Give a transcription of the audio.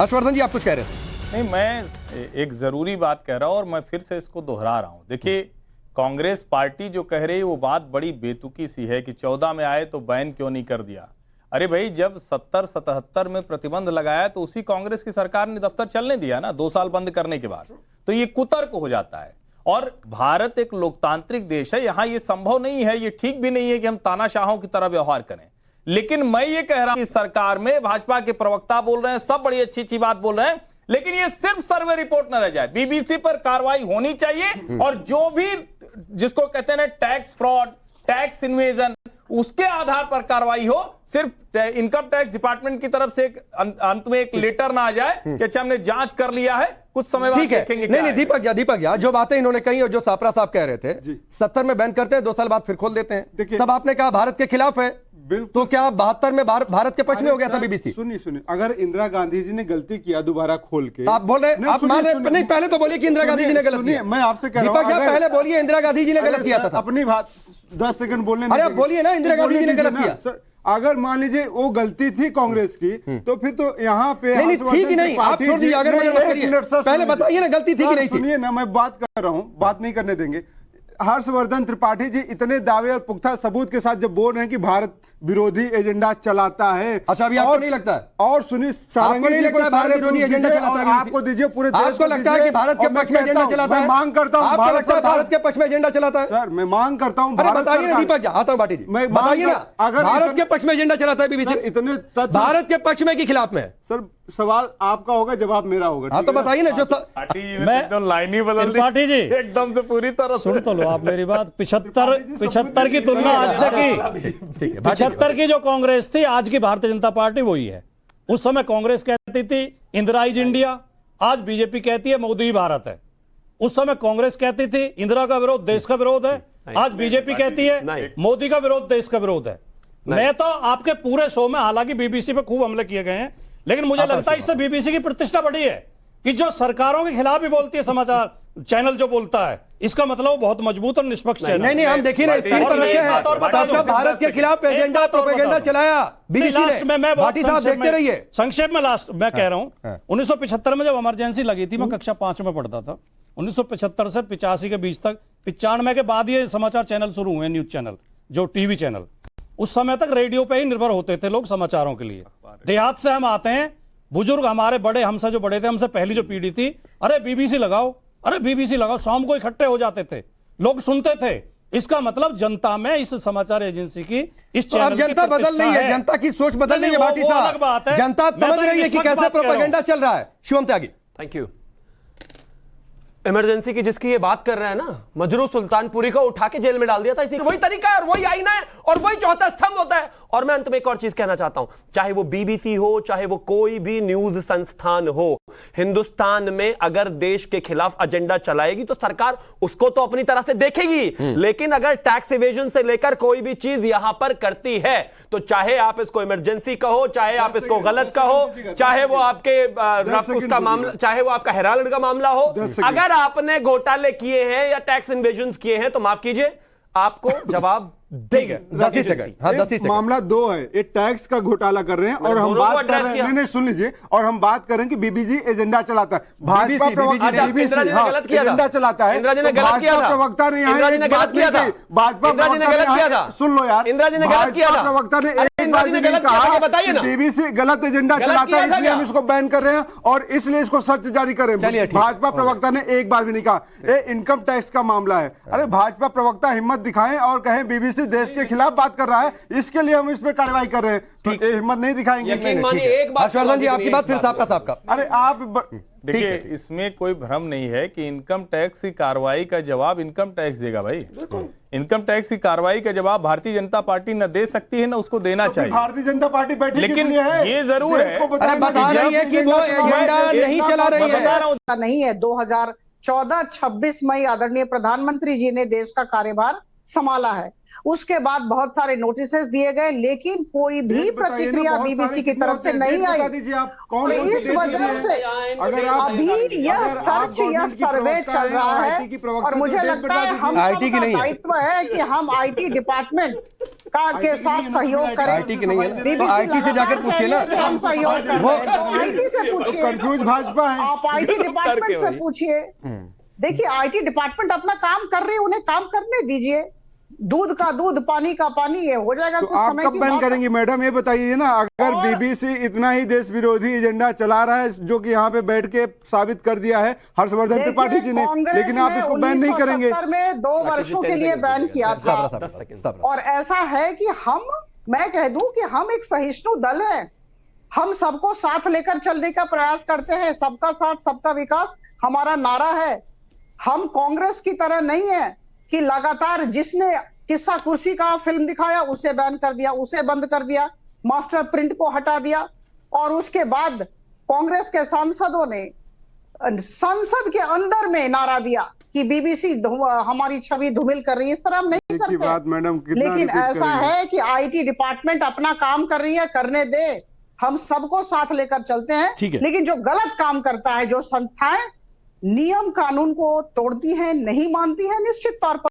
हर्षवर्धन जी आप कुछ कह रहे थे। नहीं, मैं एक जरूरी बात कह रहा हूं और मैं फिर से इसको दोहरा रहा हूं। देखिए, कांग्रेस पार्टी जो कह रही है वो बात बड़ी बेतुकी सी है कि 14 में आए तो बैन क्यों नहीं कर दिया। अरे भाई, जब 70-77 में प्रतिबंध लगाया तो उसी कांग्रेस की सरकार ने दफ्तर चलने दिया ना, 2 साल बंद करने के बाद। तो ये कुतर्क हो जाता है। और भारत एक लोकतांत्रिक देश है, यहां ये संभव नहीं है, ये ठीक भी नहीं है कि हम तानाशाहों की तरह व्यवहार करें। लेकिन मैं ये कह रहा हूं कि सरकार में भाजपा के प्रवक्ता बोल रहे हैं, सब बड़ी अच्छी अच्छी बात बोल रहे हैं, लेकिन ये सिर्फ सर्वे रिपोर्ट न रह जाए। बीबीसी पर कार्रवाई होनी चाहिए और जो भी जिसको कहते हैं ना टैक्स फ्रॉड, टैक्स इन्वेजन, उसके आधार पर कार्रवाई हो। सिर्फ इनकम टैक्स डिपार्टमेंट की तरफ से एक अंत में एक लेटर ना आ जाए कि अच्छा हमने जांच कर लिया है, कुछ समय बाद देखेंगे। नहीं, दीपक जी जो बातें इन्होंने कही और जो सापरा साहब कह रहे थे, 70 में बैन करते हैं, 2 साल बाद फिर खोल देते हैं। तब आपने कहा भारत के खिलाफ है, तो क्या 72 में भारत के पक्ष में हो गया था बीबीसी? सुनिए, अगर इंदिरा गांधी जी ने गलती किया दोबारा खोल के, आप बोल रहे, आप मान रहे नहीं, पहले तो बोलिए कि इंदिरा गांधी जी ने गलत किया। मैं आपसे कह रहा हूं, पहले बोलिए इंदिरा गांधी जी ने गलत किया था। अपनी बात 10 सेकंड बोलने, अरे आप बोलिए ना, इंदिरा गांधी जी ने गलत किया। अगर मान लीजिए वो गलती थी कांग्रेस की, तो फिर तो यहाँ पे नहीं थी कि नहीं, आप छोड़ दीजिए, अगर पहले बताइए ना गलती थी कि नहीं थी। सुनिए ना, मैं बात कर रहा हूँ, बात नहीं करने देंगे। हर्षवर्धन त्रिपाठी जी इतने दावे और पुख्ता सबूत के साथ जब बोल रहे हैं कि भारत विरोधी एजेंडा चलाता है। अच्छा, अभी आपको नहीं लगता है? और सुनिए, सारंगी जी को भारत विरोधी एजेंडा चलाता है, आपको दीजिए पूरे देश आपको लगता है कि भारत के पक्ष में एजेंडा चलाता है? मैं मांग करता हूं, आपको लगता है भारत के पक्ष में एजेंडा चलाता है? सर, मैं मांग करता हूं, अरे बताइए ना दीपक जी, आता हूं बाटी जी, बताइए ना, अगर भारत के पक्ष में एजेंडा चलाता है बीबीसी, इतने भारत के पक्ष में कि खिलाफ में? सर, सवाल आपका होगा, जवाब मेरा होगा। हाँ तो बताइए ना। जो मैं लाइन ही बदल दी पाठी जी, एकदम से पूरी तरह सुन तो लो आप मेरी बात। 75 की तुलना आज से की, 75 की जो कांग्रेस थी, आज की भारतीय जनता पार्टी वही है। उस समय कांग्रेस कहती थी इंदिरा इज इंडिया, आज बीजेपी कहती है मोदी ही भारत है। उस समय कांग्रेस कहती थी इंदिरा का विरोध देश का विरोध है, आज बीजेपी कहती है मोदी का विरोध देश का विरोध है। मैं तो आपके पूरे शो में, हालांकि बीबीसी पे खूब हमले किए गए हैं, लेकिन मुझे लगता है इससे बीबीसी की प्रतिष्ठा बढ़ी है कि जो सरकारों के खिलाफ भी बोलती है समाचार चैनल जो बोलता है, इसका मतलब वो बहुत मजबूत और निष्पक्ष चैनल। नहीं, हम देखिए ना, स्क्रीन पर रखे हैं, तो भारत के खिलाफ एजेंडा प्रोपेगेंडा चलाया बीबीसी ने। मैं भाटी साहब देखते रहिए। संक्षेप में लास्ट मैं कह रहा हूं, 1975 में जब इमरजेंसी लगी थी, मैं कक्षा 5 में पढ़ता था। 1975 से 85 के बीच तक, 95 के बाद ये समाचार चैनल शुरू हुए, न्यूज चैनल, जो टीवी चैनल। उस समय तक रेडियो पे ही निर्भर होते थे लोग समाचारों के लिए। देहात से हम आते हैं, बुजुर्ग हमारे बड़े, हमसे जो बड़े थे, हमसे पहली जो पीढ़ी थी, अरे बीबीसी लगाओ, अरे बीबीसी लगाओ, शाम को इकट्ठे हो जाते थे, लोग सुनते थे। इसका मतलब जनता में इस समाचार एजेंसी की, इस चैनल की जनता बदल रही है, जनता की सोच बदल रही है भाटी साहब। जनता समझ रही है कि कैसे प्रोपेगेंडा चल रहा है। शिवम त्यागी, थैंक यू। इमरजेंसी की जिसकी ये बात कर रहे हैं ना, मजरू सुल्तानपुरी को उठा के जेल में डाल दिया था। इसी वही तरीका है और वही आईना है और वही चौथा स्तंभ होता है। और मैं अंत में एक और चीज कहना चाहता हूं, चाहे वो बीबीसी हो, चाहे वो कोई भी न्यूज संस्थान हो, हिंदुस्तान में अगर देश के खिलाफ एजेंडा चलाएगी तो सरकार उसको तो अपनी तरह से देखेगी, लेकिन अगर टैक्स इवेजन से लेकर कोई भी चीज यहां पर करती है, तो चाहे आप इसको इमरजेंसी कहो, चाहे आप इसको गलत कहो, चाहे वो आपके उसका मामला, चाहे वो आपका हेराल्ड का मामला हो, अगर आपने घोटाले किए हैं या टैक्स इन्वेजन किए हैं तो माफ कीजिए, आपको जवाब देंगे। 10 सेकंड। हाँ, 10 सेकंड। मामला 2 है, ये टैक्स का घोटाला कर रहे हैं और हम बात कर रहे हैं, नहीं सुन लीजिए, और हम बात कर रहे हैं कि बीबीसी एजेंडा चलाता है, भाजपा प्रवक्ता एजेंडा चलाता है। भाजपा प्रवक्ता ने यहाँ एक बात नहीं कही, भाजपा प्रवक्ता, सुन लो यार, भाजपा प्रवक्ता ने एक बार भी नहीं कहा कि बीबीसी गलत एजेंडा चलाता है, इसलिए हम इसको बैन कर रहे हैं और इसलिए इसको सर्च जारी कर रहे हैं। भाजपा प्रवक्ता ने एक बार भी नहीं कहा। ये इनकम टैक्स का मामला है, अरे भाजपा प्रवक्ता हिम्मत दिखाएं और कहें बीबीसी देश के खिलाफ बात कर रहा है, इसके लिए हम इस पे कार्रवाई कर रहे हैं, तो हिम्मत नहीं दिखाएंगे। हर्षवर्धन जी आपकी बात, फिर साहब का। अरे आप देखिए, इसमें कोई भ्रम नहीं है कि इनकम टैक्स की कार्रवाई का जवाब इनकम टैक्स देगा भाई। इनकम टैक्स की कार्रवाई का जवाब भारतीय जनता पार्टी न दे सकती है, न उसको देना चाहिए। भारतीय जनता पार्टी बैठी, लेकिन ये जरूर है, बता रही है कि वो एजेंडा नहीं चला रही है। नहीं है। 2014-26 में आदरणीय प्रधानमंत्री जी ने देश का कार्यभार संभाला है, उसके बाद बहुत सारे नोटिसेस दिए गए, लेकिन कोई भी प्रतिक्रिया बीबीसी की तरफ से नहीं आई। इस वजह से अभी यह सर्च, यह सर्वे चल रहा है और मुझे लगता है हम सबका दायित्व है कि हम आईटी डिपार्टमेंट के साथ सहयोग करें। आईटी की नहीं है तो आईटी से जाकर पूछिए ना, हम सहयोग कर रहे हैं, तो आईटी से पूछिए। कंफ्यूज भाजपा है। आप आईटी डिपार्टमेंट से पूछिए। देखिए आईटी डिपार्टमेंट अपना काम कर रही है, उन्हें काम करने दीजिए। दूध का दूध, पानी का पानी, ये हो जाएगा। तो कुछ आप समय कब की बैन बात। करेंगी मैडम, ये बताइए ना। अगर और- बीबीसी इतना ही देश विरोधी एजेंडा चला रहा है, जो कि यहाँ पे बैठ के साबित कर दिया है हर्षवर्धन देखिए, त्रिपाठी जी ने, कांग्रेस लेकिन आप इसको बैन नहीं करेंगे। 1970 में 2 वर्षों के लिए बैन किया था। और ऐसा है कि मैं कह दूं कि हम एक सहिष्णु दल है। हम सबको साथ लेकर चलने का प्रयास करते हैं। सबका साथ सबका विकास हमारा नारा है। हम कांग्रेस की तरह नहीं है कि लगातार जिसने किस्सा कुर्सी का फिल्म दिखाया उसे बैन कर दिया, उसे बंद कर दिया, मास्टर प्रिंट को हटा दिया। और उसके बाद कांग्रेस के सांसदों ने संसद के अंदर में नारा दिया कि बीबीसी हमारी छवि धूमिल कर रही है। इस तरह हम नहीं एक ही बात करते। मैडम, कितना लेकिन रिपीट ऐसा करेंगे? है कि आईटी डिपार्टमेंट अपना काम कर रही है, करने दे। हम सबको साथ लेकर चलते हैं। ठीक है। लेकिन जो गलत काम करता है, जो संस्थाएं नियम कानून को तोड़ती हैं, नहीं मानती हैं, निश्चित तौर पर